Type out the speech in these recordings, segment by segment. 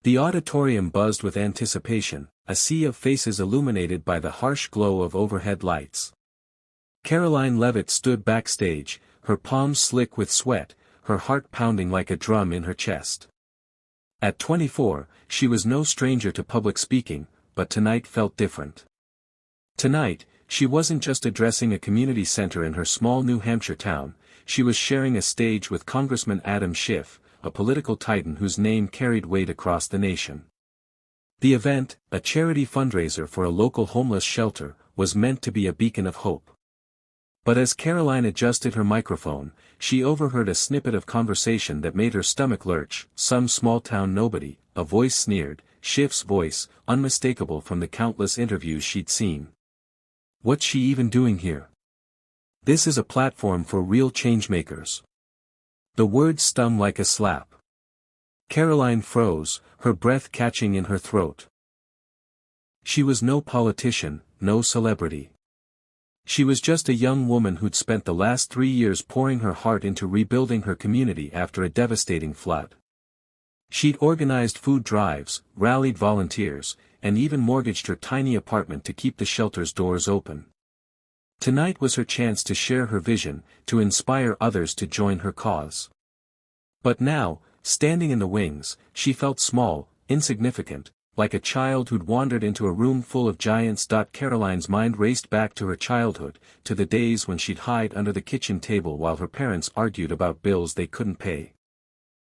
The auditorium buzzed with anticipation, a sea of faces illuminated by the harsh glow of overhead lights. Caroline Levitt stood backstage, her palms slick with sweat, her heart pounding like a drum in her chest. At 24, she was no stranger to public speaking, but tonight felt different. Tonight, she wasn't just addressing a community center in her small New Hampshire town, she was sharing a stage with Congressman Adam Schiff, a political titan whose name carried weight across the nation. The event, a charity fundraiser for a local homeless shelter, was meant to be a beacon of hope. But as Caroline adjusted her microphone, she overheard a snippet of conversation that made her stomach lurch. Some small-town nobody, a voice sneered, Schiff's voice, unmistakable from the countless interviews she'd seen. What's she even doing here? This is a platform for real changemakers. The words stung like a slap. Caroline froze, her breath catching in her throat. She was no politician, no celebrity. She was just a young woman who'd spent the last 3 years pouring her heart into rebuilding her community after a devastating flood. She'd organized food drives, rallied volunteers, and even mortgaged her tiny apartment to keep the shelter's doors open. Tonight was her chance to share her vision, to inspire others to join her cause. But now, standing in the wings, she felt small, insignificant, like a child who'd wandered into a room full of giants. Caroline's mind raced back to her childhood, to the days when she'd hide under the kitchen table while her parents argued about bills they couldn't pay.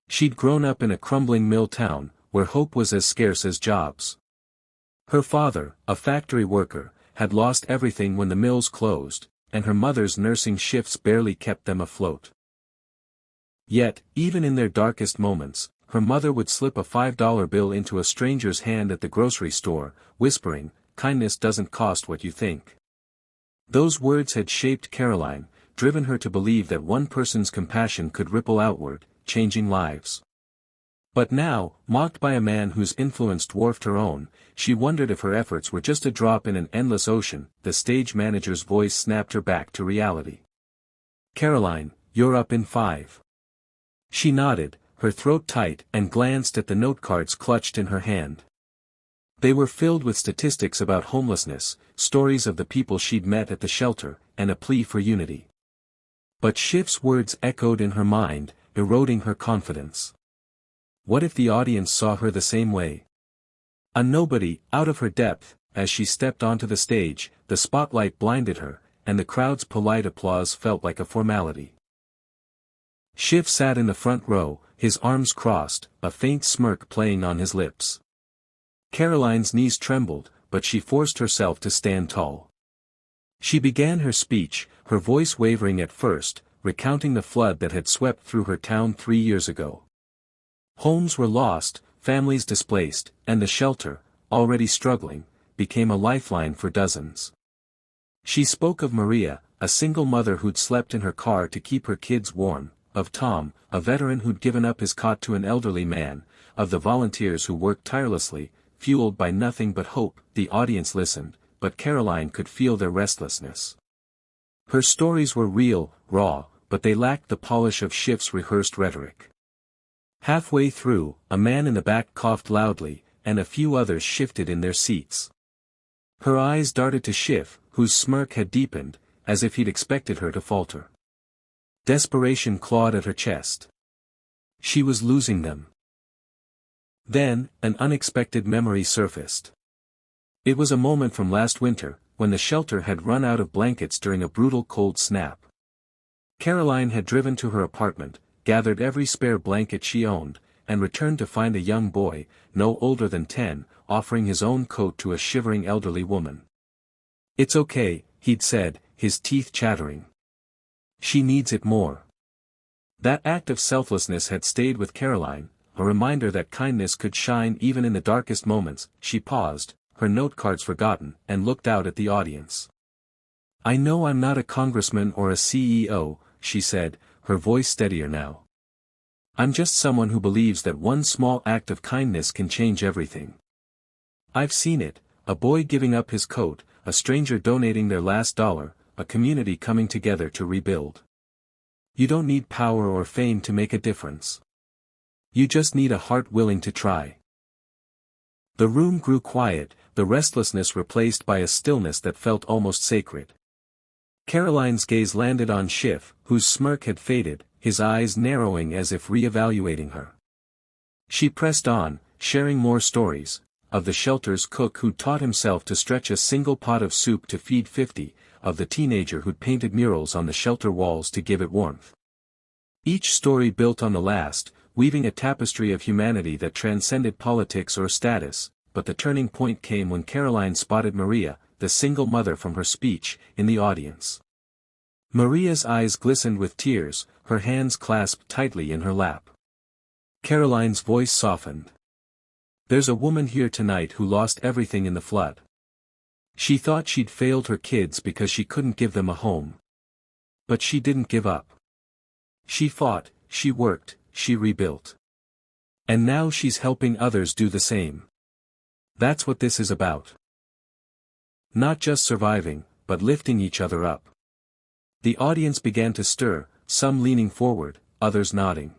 She'd grown up in a crumbling mill town, where hope was as scarce as jobs. Her father, a factory worker, had lost everything when the mills closed, and her mother's nursing shifts barely kept them afloat. Yet, even in their darkest moments, her mother would slip a $5 bill into a stranger's hand at the grocery store, whispering, "Kindness doesn't cost what you think." Those words had shaped Caroline, driven her to believe that one person's compassion could ripple outward, changing lives. But now, mocked by a man whose influence dwarfed her own, she wondered if her efforts were just a drop in an endless ocean. The stage manager's voice snapped her back to reality. "Caroline, you're up in 5. She nodded, her throat tight, and glanced at the note cards clutched in her hand. They were filled with statistics about homelessness, stories of the people she'd met at the shelter, and a plea for unity. But Schiff's words echoed in her mind, eroding her confidence. What if the audience saw her the same way? A nobody, out of her depth. As she stepped onto the stage, the spotlight blinded her, and the crowd's polite applause felt like a formality. Schiff sat in the front row, his arms crossed, a faint smirk playing on his lips. Caroline's knees trembled, but she forced herself to stand tall. She began her speech, her voice wavering at first, recounting the flood that had swept through her town 3 years ago. Homes were lost, families displaced, and the shelter, already struggling, became a lifeline for dozens. She spoke of Maria, a single mother who'd slept in her car to keep her kids warm, of Tom, a veteran who'd given up his cot to an elderly man, of the volunteers who worked tirelessly, fueled by nothing but hope. The audience listened, but Caroline could feel their restlessness. Her stories were real, raw, but they lacked the polish of Schiff's rehearsed rhetoric. Halfway through, a man in the back coughed loudly, and a few others shifted in their seats. Her eyes darted to Schiff, whose smirk had deepened, as if he'd expected her to falter. Desperation clawed at her chest. She was losing them. Then, an unexpected memory surfaced. It was a moment from last winter, when the shelter had run out of blankets during a brutal cold snap. Caroline had driven to her apartment, gathered every spare blanket she owned, and returned to find a young boy, no older than 10, offering his own coat to a shivering elderly woman. "It's okay," he'd said, his teeth chattering. "She needs it more." That act of selflessness had stayed with Caroline, a reminder that kindness could shine even in the darkest moments. She paused, her note cards forgotten, and looked out at the audience. "I know I'm not a congressman or a CEO," she said, her voice steadier now. "I'm just someone who believes that one small act of kindness can change everything. I've seen it, a boy giving up his coat, a stranger donating their last dollar, a community coming together to rebuild. You don't need power or fame to make a difference. You just need a heart willing to try." The room grew quiet, the restlessness replaced by a stillness that felt almost sacred. Caroline's gaze landed on Schiff, whose smirk had faded, his eyes narrowing as if re-evaluating her. She pressed on, sharing more stories, of the shelter's cook who'd taught himself to stretch a single pot of soup to feed 50, of the teenager who'd painted murals on the shelter walls to give it warmth. Each story built on the last, weaving a tapestry of humanity that transcended politics or status, but the turning point came when Caroline spotted Maria, the single mother from her speech, in the audience. Maria's eyes glistened with tears, her hands clasped tightly in her lap. Caroline's voice softened. "There's a woman here tonight who lost everything in the flood. She thought she'd failed her kids because she couldn't give them a home. But she didn't give up. She fought, she worked, she rebuilt. And now she's helping others do the same. That's what this is about. Not just surviving, but lifting each other up." The audience began to stir, some leaning forward, others nodding.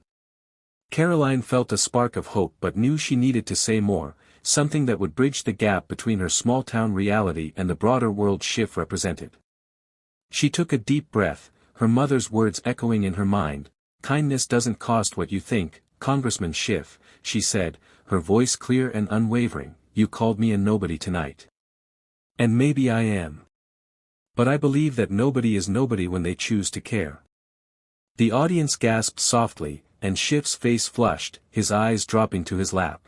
Caroline felt a spark of hope but knew she needed to say more, something that would bridge the gap between her small-town reality and the broader world Schiff represented. She took a deep breath, her mother's words echoing in her mind. "Kindness doesn't cost what you think, Congressman Schiff," she said, her voice clear and unwavering. "You called me a nobody tonight. And maybe I am. But I believe that nobody is nobody when they choose to care." The audience gasped softly, and Schiff's face flushed, his eyes dropping to his lap.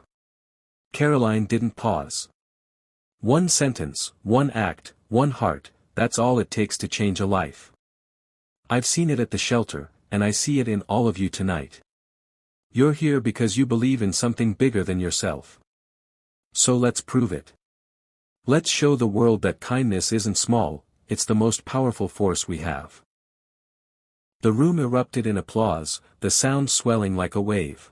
Caroline didn't pause. One sentence, one act, one heart, that's all it takes to change a life. I've seen it at the shelter, and I see it in all of you tonight. You're here because you believe in something bigger than yourself. So let's prove it. Let's show the world that kindness isn't small, it's the most powerful force we have. The room erupted in applause, the sound swelling like a wave.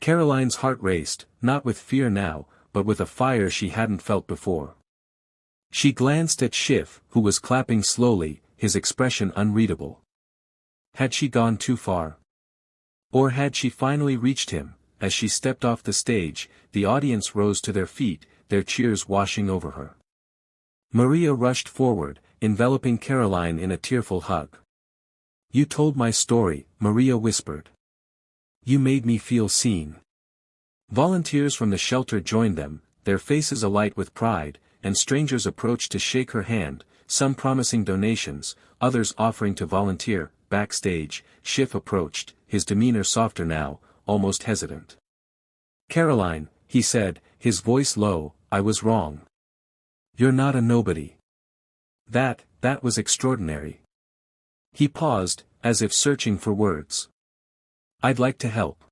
Caroline's heart raced, not with fear now, but with a fire she hadn't felt before. She glanced at Schiff, who was clapping slowly, his expression unreadable. Had she gone too far? Or had she finally reached him? As she stepped off the stage, the audience rose to their feet, their cheers washing over her. Maria rushed forward, enveloping Caroline in a tearful hug. "You told my story," Maria whispered. "You made me feel seen." Volunteers from the shelter joined them, their faces alight with pride, and strangers approached to shake her hand, some promising donations, others offering to volunteer. Backstage, Schiff approached, his demeanor softer now, almost hesitant. "Caroline," he said, his voice low, "I was wrong. You're not a nobody. That was extraordinary." He paused, as if searching for words. "I'd like to help.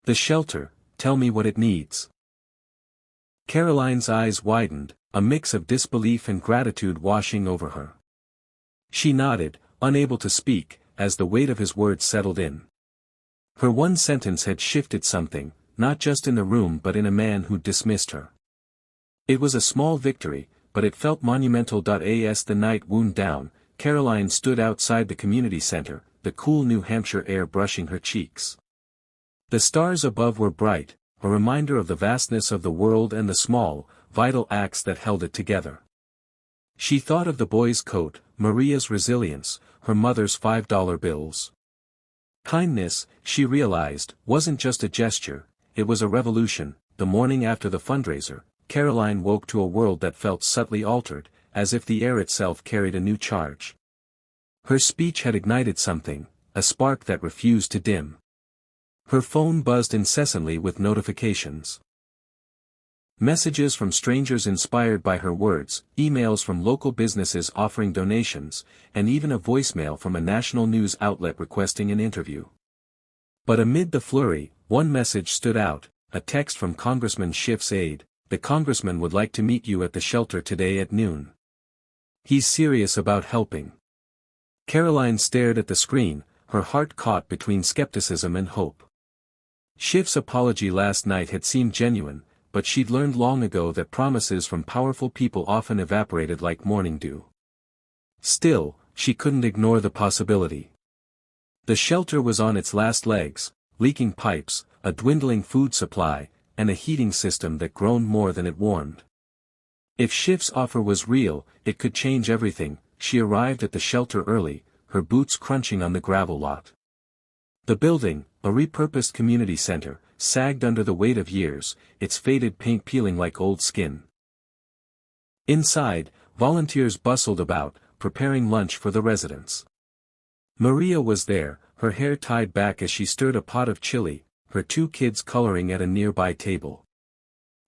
The shelter, tell me what it needs." Caroline's eyes widened, a mix of disbelief and gratitude washing over her. She nodded, unable to speak, as the weight of his words settled in. Her one sentence had shifted something, not just in the room but in a man who'd dismissed her. It was a small victory, but it felt monumental. As the night wound down, Caroline stood outside the community center, the cool New Hampshire air brushing her cheeks. The stars above were bright, a reminder of the vastness of the world and the small, vital acts that held it together. She thought of the boy's coat, Maria's resilience, her mother's $5 bills. Kindness, she realized, wasn't just a gesture, it was a revolution. The morning after the fundraiser, Caroline woke to a world that felt subtly altered, as if the air itself carried a new charge. Her speech had ignited something, a spark that refused to dim. Her phone buzzed incessantly with notifications. Messages from strangers inspired by her words, emails from local businesses offering donations, and even a voicemail from a national news outlet requesting an interview. But amid the flurry, one message stood out, a text from Congressman Schiff's aide. "The congressman would like to meet you at the shelter today at noon. He's serious about helping." Caroline stared at the screen, her heart caught between skepticism and hope. Schiff's apology last night had seemed genuine, but she'd learned long ago that promises from powerful people often evaporated like morning dew. Still, she couldn't ignore the possibility. The shelter was on its last legs, leaking pipes, a dwindling food supply, and a heating system that groaned more than it warmed. If Schiff's offer was real, it could change everything. She arrived at the shelter early, her boots crunching on the gravel lot. The building, a repurposed community center, sagged under the weight of years, its faded paint peeling like old skin. Inside, volunteers bustled about, preparing lunch for the residents. Maria was there, her hair tied back as she stirred a pot of chili, her 2 kids coloring at a nearby table.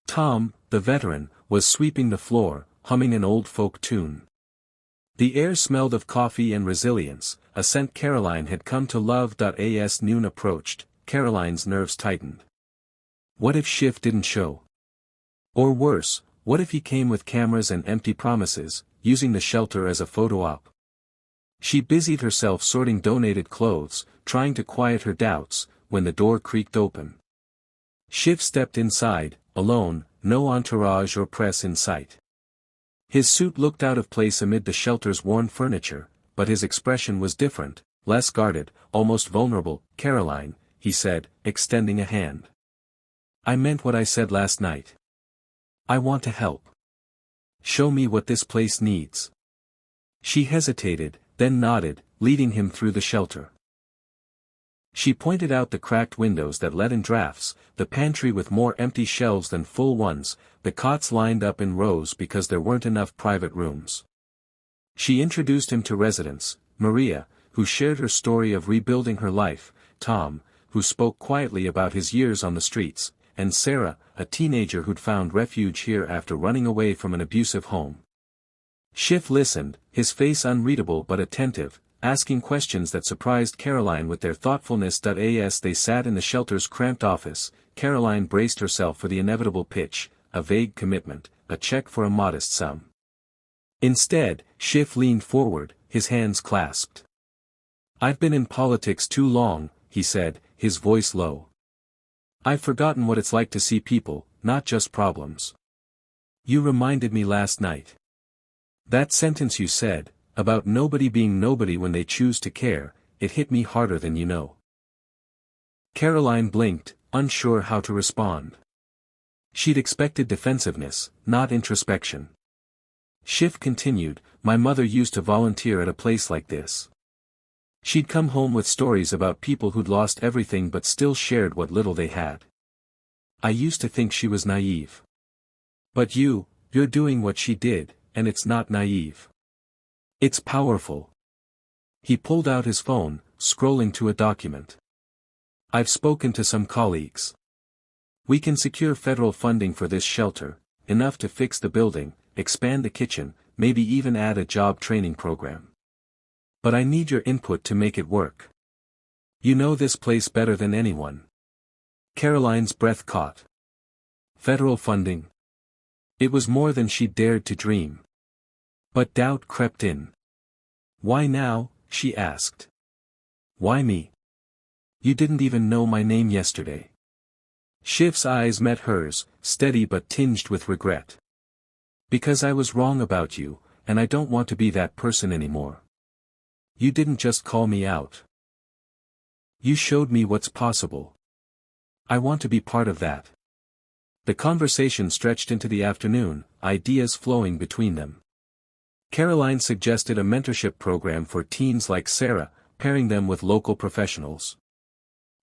Tom, the veteran, was sweeping the floor, humming an old folk tune. The air smelled of coffee and resilience, a scent Caroline had come to love. As noon approached, Caroline's nerves tightened. What if Schiff didn't show? Or worse, what if he came with cameras and empty promises, using the shelter as a photo op? She busied herself sorting donated clothes, trying to quiet her doubts, when the door creaked open. Schiff stepped inside, alone, no entourage or press in sight. His suit looked out of place amid the shelter's worn furniture, but his expression was different, less guarded, almost vulnerable. "Caroline," he said, extending a hand. "I meant what I said last night. I want to help. Show me what this place needs." She hesitated, then nodded, leading him through the shelter. She pointed out the cracked windows that let in drafts, the pantry with more empty shelves than full ones, the cots lined up in rows because there weren't enough private rooms. She introduced him to residents, Maria, who shared her story of rebuilding her life, Tom, who spoke quietly about his years on the streets, and Sarah, a teenager who'd found refuge here after running away from an abusive home. Schiff listened, his face unreadable but attentive, asking questions that surprised Caroline with their thoughtfulness. As they sat in the shelter's cramped office, Caroline braced herself for the inevitable pitch, a vague commitment, a check for a modest sum. Instead, Schiff leaned forward, his hands clasped. "I've been in politics too long," he said, his voice low. "I've forgotten what it's like to see people, not just problems. You reminded me last night. That sentence you said, about nobody being nobody when they choose to care, it hit me harder than you know." Caroline blinked, unsure how to respond. She'd expected defensiveness, not introspection. Schiff continued, "My mother used to volunteer at a place like this. She'd come home with stories about people who'd lost everything but still shared what little they had. I used to think she was naive. But you're doing what she did, and it's not naive. It's powerful." He pulled out his phone, scrolling to a document. "I've spoken to some colleagues. We can secure federal funding for this shelter, enough to fix the building, expand the kitchen, maybe even add a job training program. But I need your input to make it work. You know this place better than anyone." Caroline's breath caught. Federal funding? It was more than she dared to dream. But doubt crept in. "Why now?" she asked. "Why me? You didn't even know my name yesterday." Schiff's eyes met hers, steady but tinged with regret. "Because I was wrong about you, and I don't want to be that person anymore. You didn't just call me out. You showed me what's possible. I want to be part of that." The conversation stretched into the afternoon, ideas flowing between them. Caroline suggested a mentorship program for teens like Sarah, pairing them with local professionals.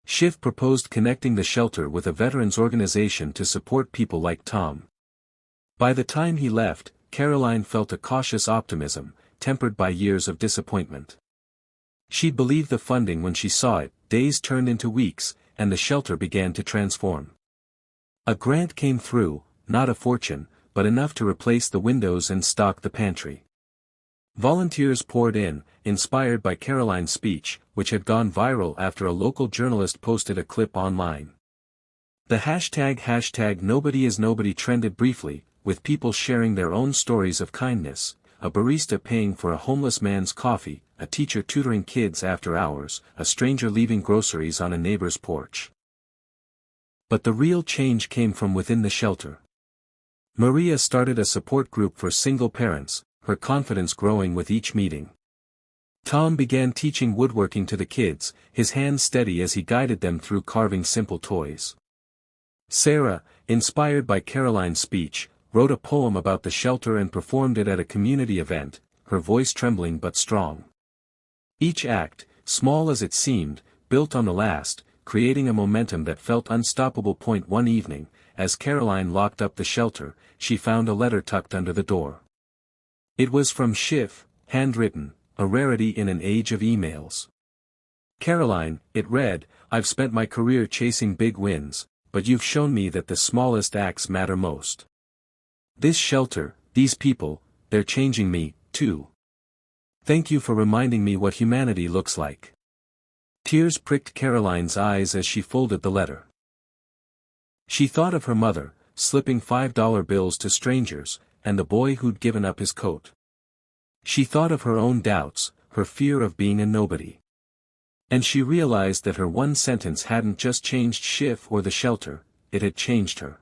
Schiff proposed connecting the shelter with a veterans organization to support people like Tom. By the time he left, Caroline felt a cautious optimism, tempered by years of disappointment. She'd believed the funding when she saw it, days turned into weeks, and the shelter began to transform. A grant came through, not a fortune, but enough to replace the windows and stock the pantry. Volunteers poured in, inspired by Caroline's speech, which had gone viral after a local journalist posted a clip online. The hashtag Nobody is Nobody trended briefly, with people sharing their own stories of kindness, a barista paying for a homeless man's coffee, a teacher tutoring kids after hours, a stranger leaving groceries on a neighbor's porch. But the real change came from within the shelter. Maria started a support group for single parents, her confidence growing with each meeting. Tom began teaching woodworking to the kids, his hands steady as he guided them through carving simple toys. Sarah, inspired by Caroline's speech, wrote a poem about the shelter and performed it at a community event, her voice trembling but strong. Each act, small as it seemed, built on the last, creating a momentum that felt unstoppable. One evening, as Caroline locked up the shelter, she found a letter tucked under the door. It was from Schiff, handwritten, a rarity in an age of emails. Caroline, it read, I've spent my career chasing big wins, but you've shown me that the smallest acts matter most. This shelter, these people, they're changing me, too. Thank you for reminding me what humanity looks like. Tears pricked Caroline's eyes as she folded the letter. She thought of her mother, slipping $5 bills to strangers, and the boy who'd given up his coat. She thought of her own doubts, her fear of being a nobody. And she realized that her one sentence hadn't just changed Schiff or the shelter, it had changed her.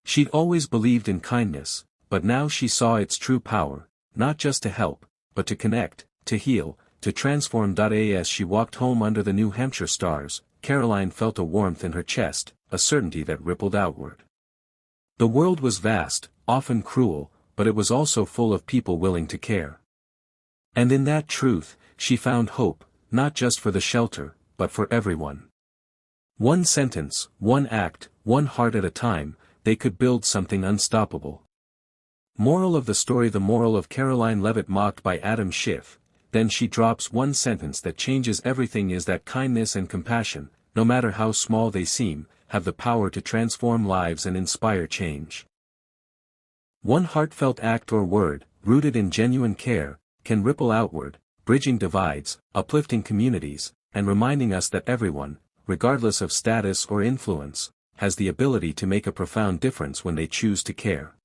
She'd always believed in kindness, but now she saw its true power, not just to help, but to connect, to heal, to transform. As she walked home under the New Hampshire stars, Caroline felt a warmth in her chest, a certainty that rippled outward. The world was vast, often cruel, but it was also full of people willing to care. And in that truth, she found hope, not just for the shelter, but for everyone. One sentence, one act, one heart at a time, they could build something unstoppable. Moral of the story: the moral of Caroline Levitt mocked by Adam Schiff, then she drops one sentence that changes everything is that kindness and compassion, no matter how small they seem, have the power to transform lives and inspire change. One heartfelt act or word, rooted in genuine care, can ripple outward, bridging divides, uplifting communities, and reminding us that everyone, regardless of status or influence, has the ability to make a profound difference when they choose to care.